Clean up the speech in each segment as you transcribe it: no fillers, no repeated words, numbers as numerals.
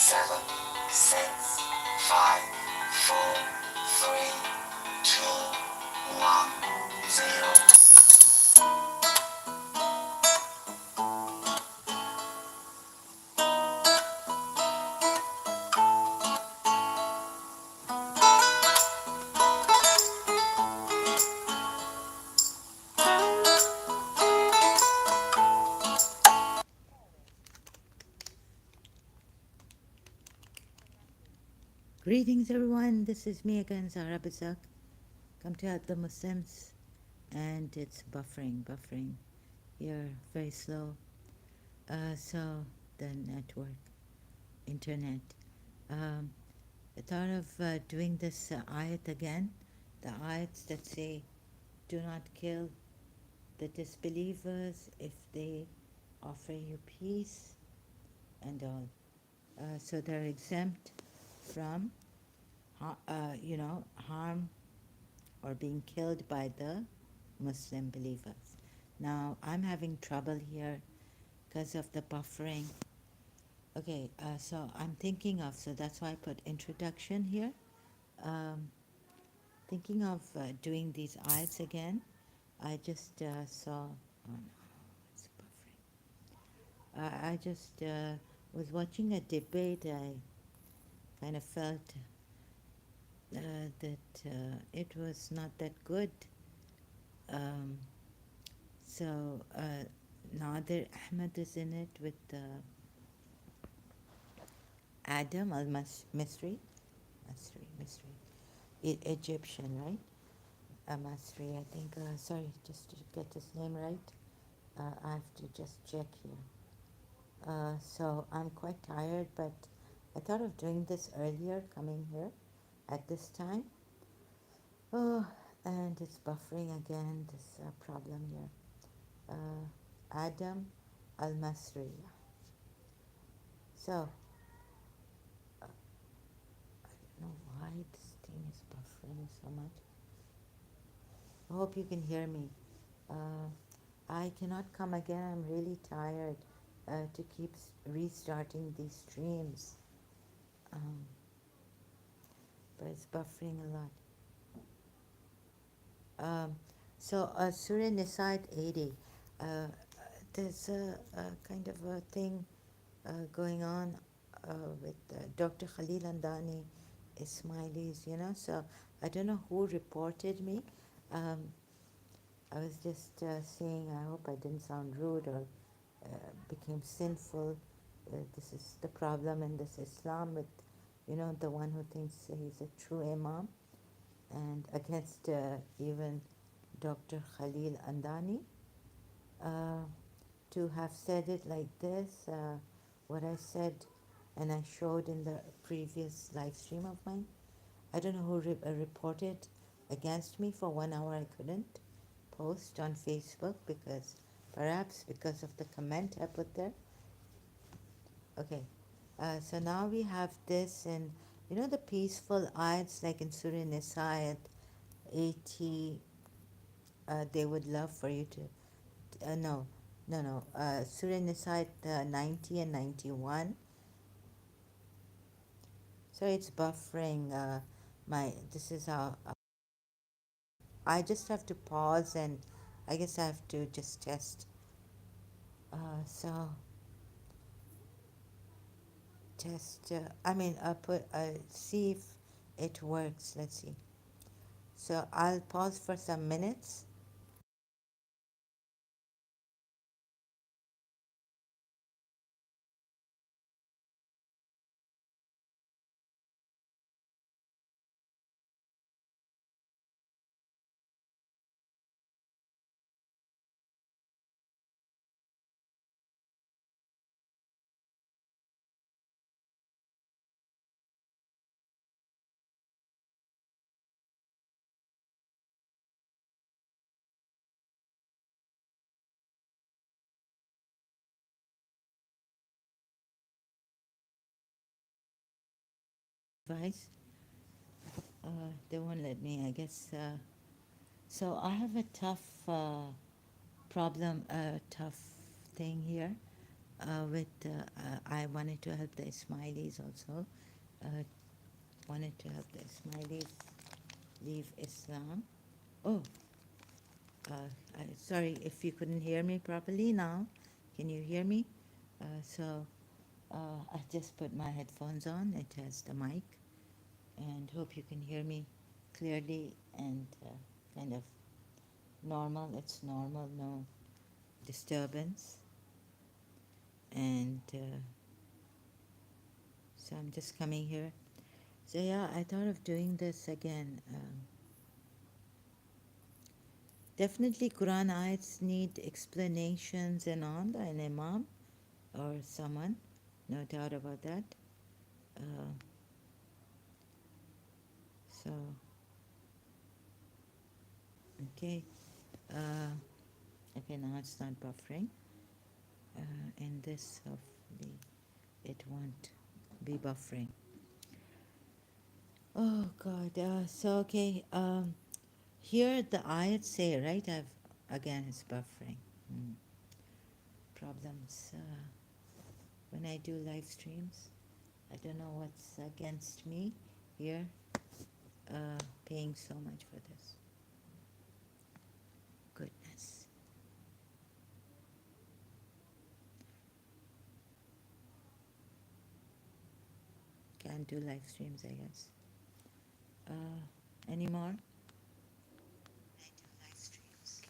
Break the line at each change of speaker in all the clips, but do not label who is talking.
7, 6, 5, 4, 3, 2, 1, 0.
Greetings, everyone. This is me again, Zara Bazak. Come to help the Muslims, and it's buffering here, very slow. So the network, internet. Um, I thought of doing this ayat again, the ayats that say, "Do not kill the disbelievers if they offer you peace," and all. So they're exempt from, harm or being killed by the Muslim believers. Now, I'm having trouble here because of the buffering. Okay, so I'm thinking of, so that's why I put introduction here. Um, Thinking of doing these ayats again. I just saw, oh no, it's buffering. I just was watching a debate. I kind of felt that it was not that good. Um, So Nadir Ahmed is in it with Adam al-Misri, Egyptian, right? Masri, I think. Sorry, just to get his name right, I have to just check here. So I'm quite tired, but I thought of doing this earlier, coming here at this time. Oh, and it's buffering again, this problem here. Adam al-Masri. So I don't know why this thing is buffering so much. I hope you can hear me. Uh, I cannot come again. I'm really tired to keep restarting these streams. Um, but it's buffering a lot. Surah Nisa 80. Uh, there's a kind of a thing going on with Dr. Khalil Andani Ismailis, so I don't know who reported me. Um, I was just saying, I hope I didn't sound rude or became sinful. This is the problem in this Islam with, the one who thinks he's a true Imam, and against even Dr. Khalil Andani. Uh, to have said it like this, what I said and I showed in the previous live stream of mine, I don't know who reported against me for 1 hour. I couldn't post on Facebook perhaps because of the comment I put there. Okay, so now we have this, and the peaceful ayats like in Surah Nisa ayat 80. They would love for you to no, Surah Nisa ayat 90 and 91. So it's buffering. This is how I just have to pause, and I guess I have to just test. So test. See if it works. Let's see. So I'll pause for some minutes. Device. They won't let me. I guess. So I have a tough problem, a tough thing here. I wanted to help the Ismailis also. Uh, Wanted to help the Ismailis leave Islam. Oh, sorry if you couldn't hear me properly now. Can you hear me? I just put my headphones on. It has the mic, and hope you can hear me clearly and kind of normal. It's normal, no disturbance. And so I'm just coming here. So yeah, I thought of doing this again. Definitely, Quran ayats need explanations and all, an imam or someone, no doubt about that. Uh, so, okay. Uh, okay, now it's not buffering. And this, hopefully, it won't be buffering. Oh, God. Okay. Here the ayats say, right? Again, it's buffering. Problems when I do live streams. I don't know what's against me here, paying so much for this. Goodness. Can't do live streams, I guess. Anymore?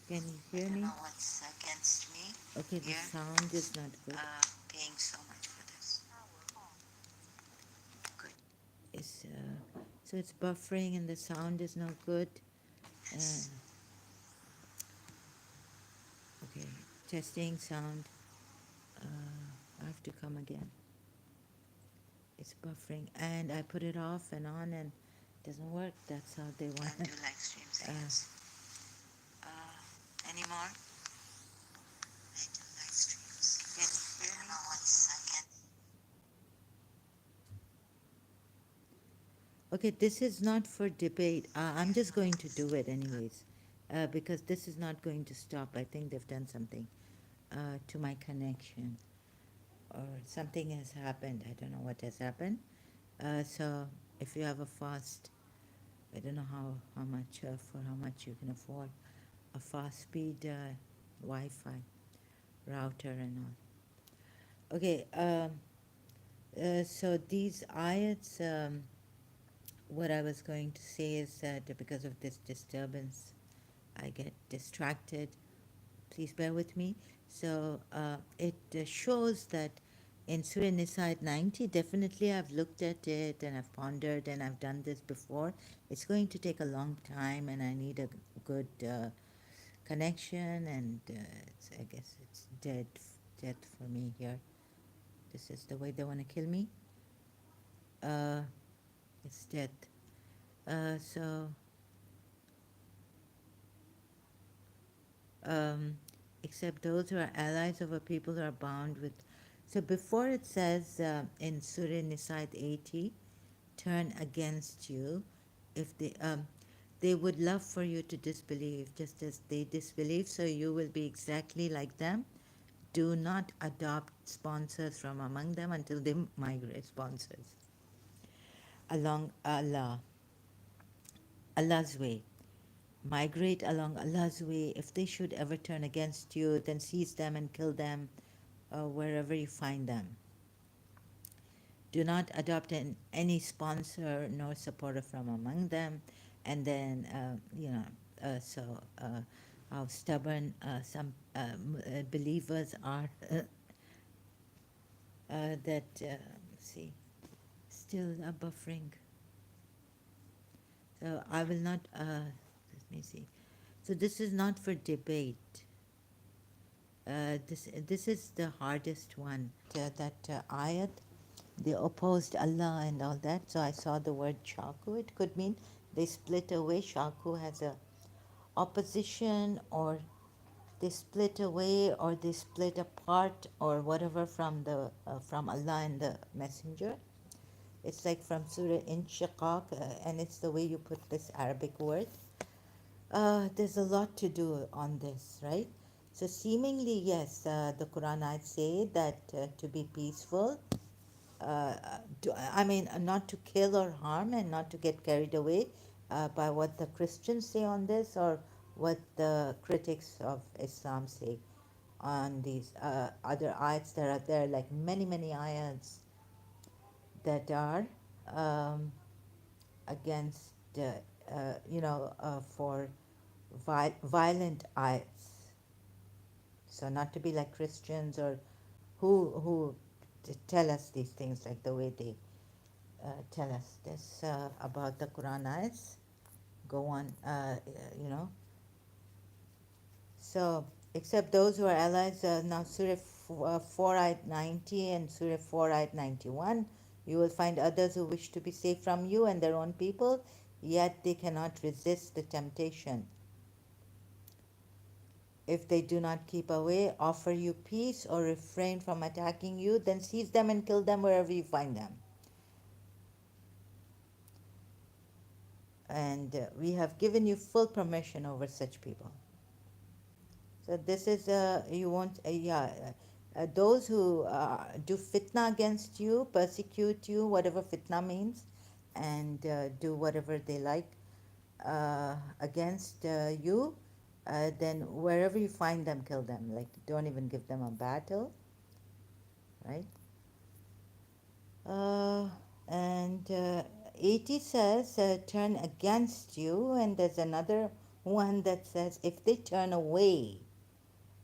Can you hear me?
I don't know what's against me.
Okay, the
Here,
sound is not good.
paying so much for this. Good.
So it's buffering and the sound is not good. Okay, testing sound. I have to come again. It's buffering, and I put it off and on, and it doesn't work. That's how they want
Can't
it.
do live streams, I guess. Anymore? I do live streams. Can you hear me? I don't know what's against.
Okay, this is not for debate. I'm just going to do it anyways, because this is not going to stop. I think they've done something to my connection, or something has happened. I don't know what has happened. So if you have a fast, I don't know how much for how much you can afford a fast speed Wi-Fi router and all. Okay, so these ayats. What I was going to say is that because of this disturbance, I get distracted. Please bear with me. So it shows that in Surah Nisa at 90, definitely I've looked at it and I've pondered and I've done this before. It's going to take a long time and I need a good connection, and I guess it's dead for me here. This is the way they want to kill me. Uh, it's dead. So except those who are allies of a people who are bound with. So before it says in Surah Nisa 80, turn against you, if they would love for you to disbelieve, just as they disbelieve, so you will be exactly like them. Do not adopt sponsors from among them until they migrate sponsors along Allah's way. Migrate along Allah's way. If they should ever turn against you, then seize them and kill them wherever you find them. Do not adopt any sponsor nor supporter from among them. And then, how stubborn some believers are. See, still buffering. So I will not, let me see. So this is not for debate. This is the hardest one. That ayat, they opposed Allah and all that. So I saw the word shaku. It could mean they split away. Shaku has a opposition, or they split away, or they split apart, or whatever from Allah and the Messenger. It's like from Surah Inshiqaq, and it's the way you put this Arabic word. There's a lot to do on this, right? So seemingly, yes, the Quran I say that to be peaceful, I mean, not to kill or harm and not to get carried away by what the Christians say on this or what the critics of Islam say on these other ayats that are there, like many, many ayats that are um, against, for violent ayats. So not to be like Christians or who tell us these things like the way they tell us this about the Quran ayats. Go on, you know. So, except those who are allies, now Surah 4 ayat 90 and Surah 4 ayat 91, you will find others who wish to be safe from you and their own people, yet they cannot resist the temptation. If they do not keep away, offer you peace, or refrain from attacking you, then seize them and kill them wherever you find them. And we have given you full permission over such people. So this is you want yeah those who do fitna against you, persecute you, whatever fitna means, and do whatever they like against you. Then wherever you find them, kill them. Like don't even give them a battle, right? Uh, and 80 says turn against you, and there's another one that says if they turn away.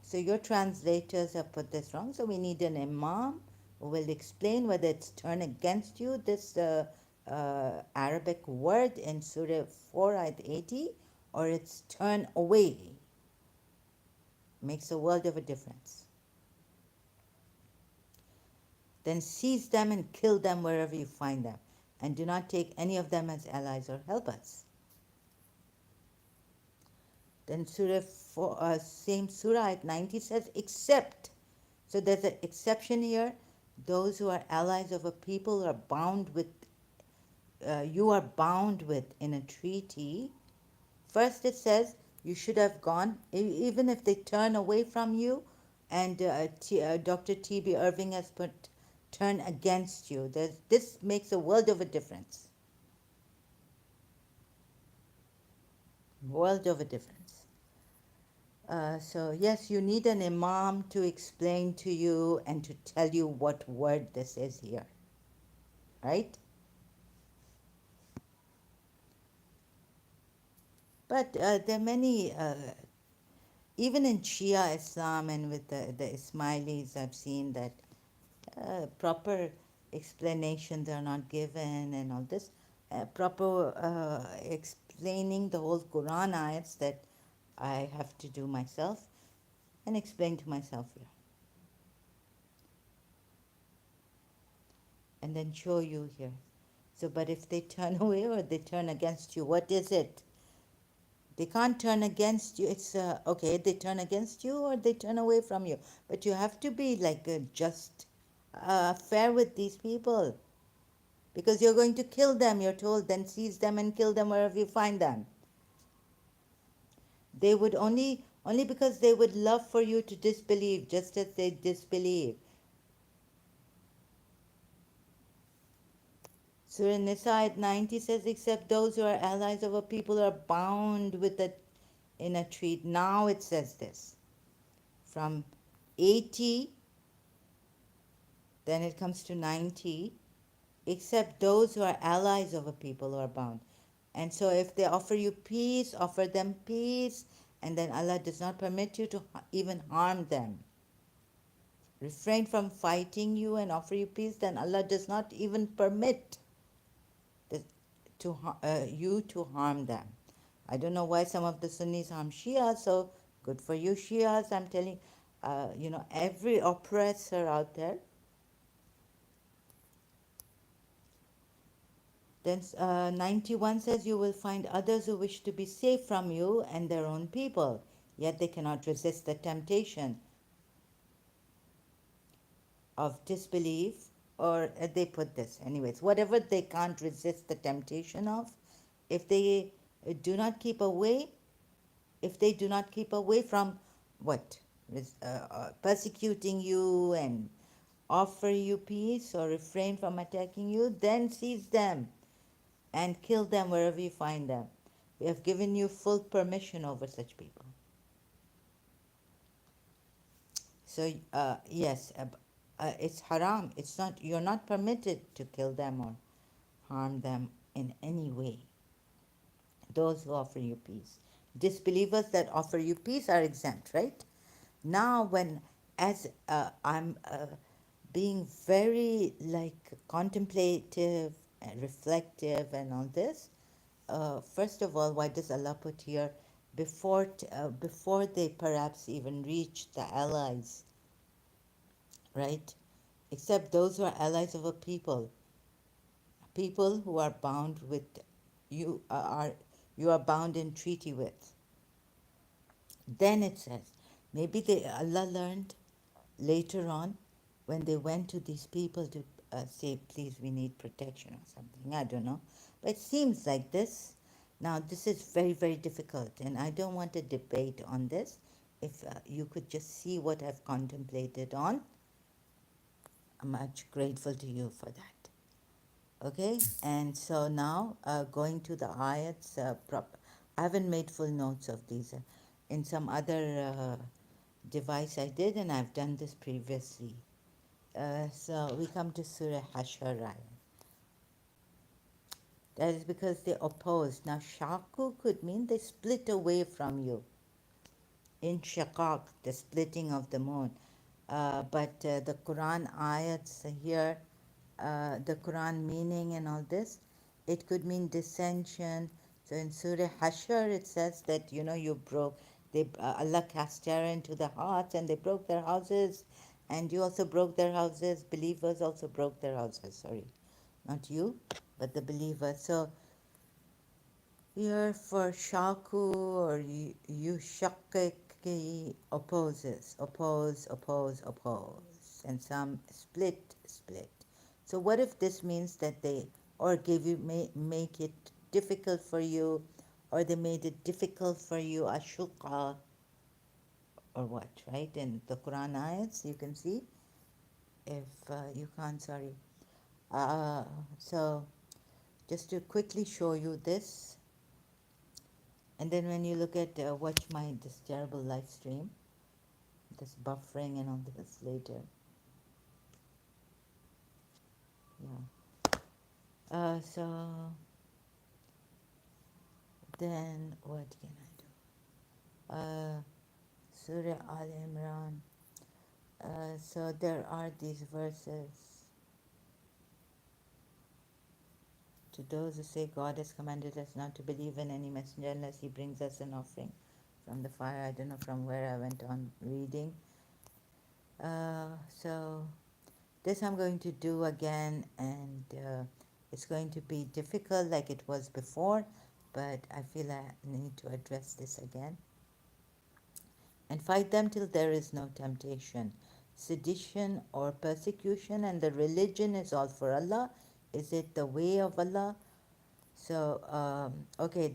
So your translators have put this wrong. So we need an imam who will explain whether it's turn against you, this Arabic word in Surah 4 ayat 80, or it's turn away. Makes a world of a difference. Then seize them and kill them wherever you find them, and do not take any of them as allies or helpers. Then Surah 4, same Surah at 90 says, except. So there's an exception here. Those who are allies of a people are bound with, you are bound with in a treaty. First it says you should have gone, even if they turn away from you, and Dr. T.B. Irving has put turn against you. This makes a world of a difference. World of a difference. So yes, you need an imam to explain to you and to tell you what word this is here, right? But there are many, even in Shia Islam and with the Ismailis, I've seen that proper explanations are not given and all this. Proper explaining the whole Quran ayats that I have to do myself and explain to myself here. And then show you here. So, but if they turn away or they turn against you, what is it? They can't turn against you. It's okay, they turn against you or they turn away from you. But you have to be like just fair with these people because you're going to kill them, you're told, then seize them and kill them wherever you find them. They would only because they would love for you to disbelieve, just as they disbelieve. Surah Nisa at 90 says, except those who are allies of a people are bound with it in a treaty. Now it says this. From 80, then it comes to 90, except those who are allies of a people who are bound. And so if they offer you peace, offer them peace, and then Allah does not permit you to even harm them. Refrain from fighting you and offer you peace, then Allah does not even permit you to harm them. I don't know why some of the Sunnis harm Shia, so good for you Shias. I'm telling every oppressor out there. Then 91 says, you will find others who wish to be safe from you and their own people, yet they cannot resist the temptation of disbelief, or they put this, anyways, whatever they can't resist the temptation of, if they do not keep away, if they do not keep away from what? persecuting you and offer you peace or refrain from attacking you, then seize them and kill them wherever you find them. We have given you full permission over such people. So yes, it's haram. It's not. You're not permitted to kill them or harm them in any way. Those who offer you peace, disbelievers that offer you peace are exempt, right? Now, when as I'm being very like contemplative and reflective and all this, first of all, why does Allah put here before they perhaps even reach the allies, right? Except those who are allies of a people who are bound with you are you are bound in treaty with. Then it says maybe Allah learned later on when they went to these people to say, please, we need protection or something. I don't know. But it seems like this. Now, this is very, very difficult, and I don't want a debate on this. If you could just see what I've contemplated on, I'm much grateful to you for that. Okay, and so now going to the ayats, I haven't made full notes of these. In some other device I did, and I've done this previously. So we come to Surah Hashr. That is because they opposed. Now, shaku could mean they split away from you. In shaqaq, the splitting of the moon. But the Quran ayats here, the Quran meaning and all this, it could mean dissension. So in Surah Hashr, it says that, you broke, Allah cast terror into the hearts and they broke their houses. And you also broke their houses. Believers also broke their houses. Sorry, not you, but the believers. So here for shaku or yushakki opposes, oppose, and some split. So what if this means that they or give you make it difficult for you, or they made it difficult for you ashuqa or what? Right in the Quran ayats you can see. If you can't, sorry. Uh, so just to quickly show you this. And then when you look at watch this terrible live stream, this buffering and all this later. Yeah. So then what can I do? Surah Al Imran. So there are these verses. To those who say God has commanded us not to believe in any messenger unless he brings us an offering from the fire. I don't know from where I went on reading. So this I'm going to do again, and it's going to be difficult like it was before, but I feel I need to address this again. And fight them till there is no temptation, sedition or persecution, and the religion is all for Allah. Is it the way of Allah? So, okay,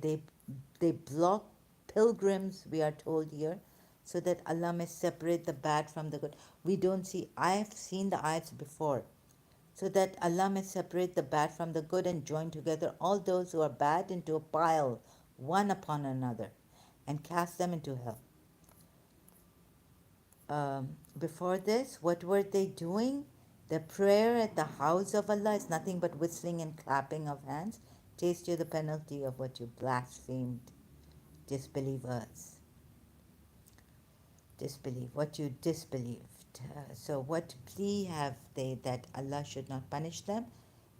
they block pilgrims, we are told here, so that Allah may separate the bad from the good. We don't see, I've seen the ayats before, so that Allah may separate the bad from the good and join together all those who are bad into a pile, one upon another, and cast them into hell. Before this, what were they doing? The prayer at the house of Allah is nothing but whistling and clapping of hands. Taste you the penalty of what you blasphemed, disbelievers. What you disbelieved. So what plea have they that Allah should not punish them?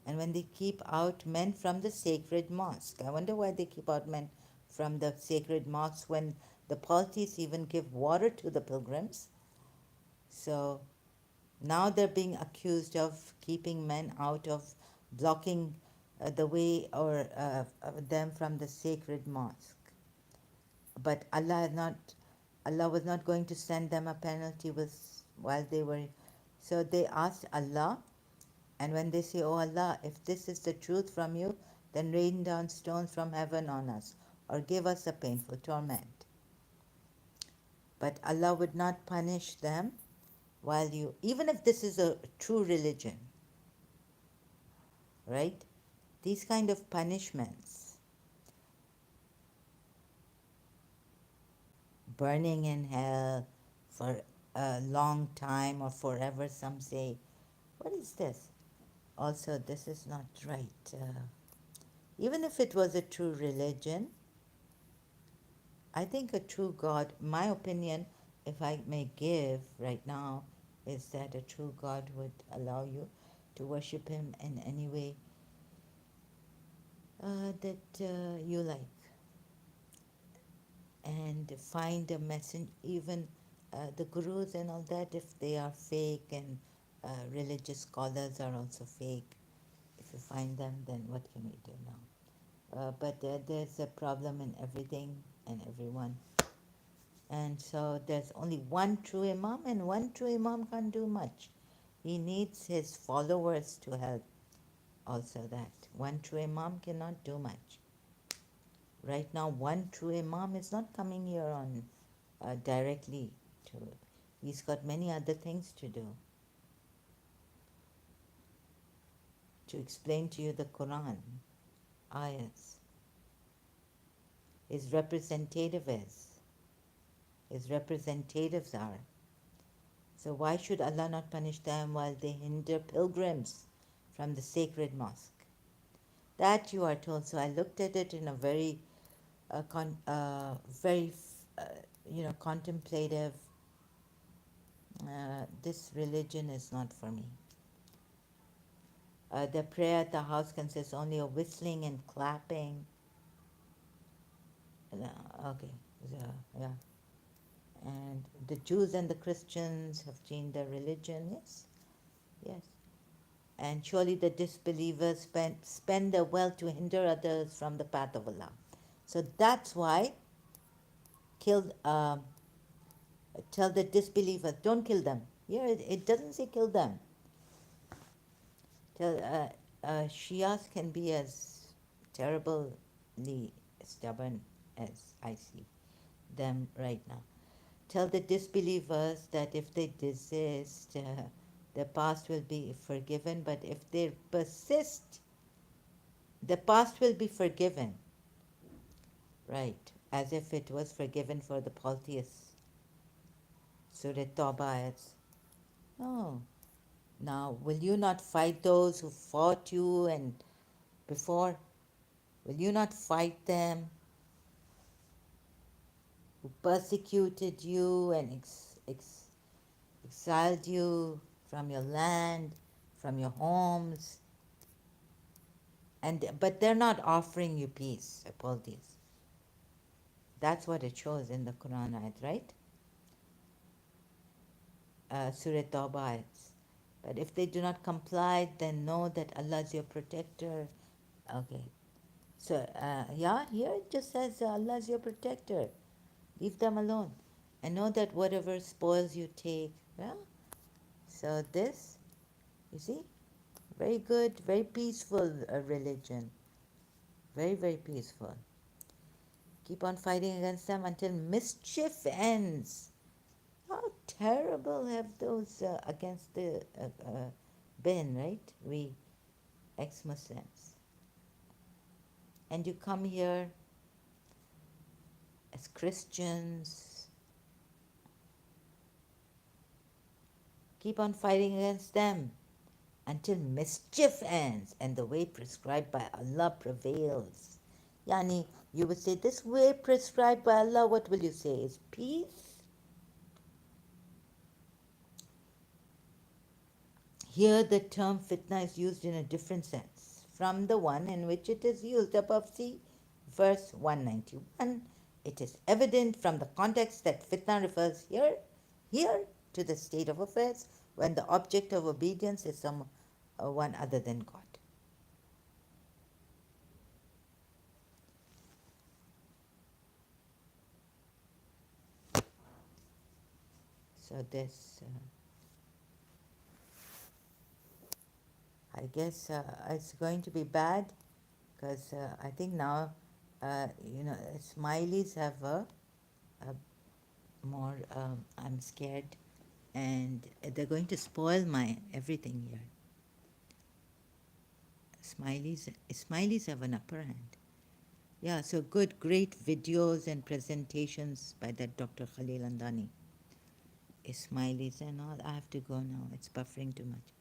And when they keep out men from the sacred mosque. I wonder why they keep out men from the sacred mosque when the polities even give water to the pilgrims. So now they're being accused of keeping men out of blocking the way or them from the sacred mosque. But Allah was not going to send them a penalty while they were. So they asked Allah, and when they say, "Oh Allah, if this is the truth from you, then rain down stones from heaven on us, or give us a painful torment." But Allah would not punish them while you, even if this is a true religion, right? These kind of punishments, burning in hell for a long time or forever, some say. What is this? Also, this is not right. Even if it was a true religion, I think a true God, my opinion, if I may give right now, is that a true God would allow you to worship Him in any way that you like, and find a message, even the gurus and all that, if they are fake, and religious scholars are also fake. If you find them, then what can we do now? But there's a problem in everything and everyone. And so there's only one true Imam, and one true Imam can't do much. He needs his followers to help. Also, that one true Imam cannot do much. Right now, one true Imam is not coming here on directly to. He's got many other things to do. To explain to you the Quran, ayats. His representative is. His representatives are. So why should Allah not punish them while they hinder pilgrims from the sacred mosque? That you are told. So I looked at it in a very, very, contemplative. This religion is not for me. The prayer at the house consists only of whistling and clapping. Okay, so, yeah. And the Jews and the Christians have changed their religion. Yes, yes. And surely the disbelievers spend their wealth to hinder others from the path of Allah. So that's why kill, tell the disbelievers, don't kill them. Here it doesn't say kill them. Tell, Shias can be as terribly stubborn as I see them right now. Tell the disbelievers that if they desist, the past will be forgiven, but if they persist, the past will be forgiven. Right, as if it was forgiven for the polytheists. Surah Tawbah ayats. No. Now, will you not fight those who fought you and before? Will you not fight them who persecuted you and exiled you from your land, from your homes? But they're not offering you peace, apologies. That's what it shows in the Quran ayat, right? Surah Tawbah ayats. But if they do not comply, then know that Allah is your protector. Okay. So, yeah, here it just says Allah is your protector. Leave them alone. And know that whatever spoils you take. Yeah. So this, you see, very good, very peaceful religion. Very, very peaceful. Keep on fighting against them until mischief ends. How terrible have those against the been, right? We ex-Muslims. And you come here as Christians, keep on fighting against them until mischief ends and the way prescribed by Allah prevails. Yani, you would say, this way prescribed by Allah, what will you say? Is peace? Here the term fitna is used in a different sense from the one in which it is used above. See verse 191. It is evident from the context that fitna refers here to the state of affairs when the object of obedience is one other than God. So this, I guess, it's going to be bad because I think now, smileys have a more. I'm scared, and they're going to spoil my everything here. Smileys have an upper hand. Yeah, so good, great videos and presentations by that Dr. Khalil Andani. Smileys and all. I have to go now. It's buffering too much.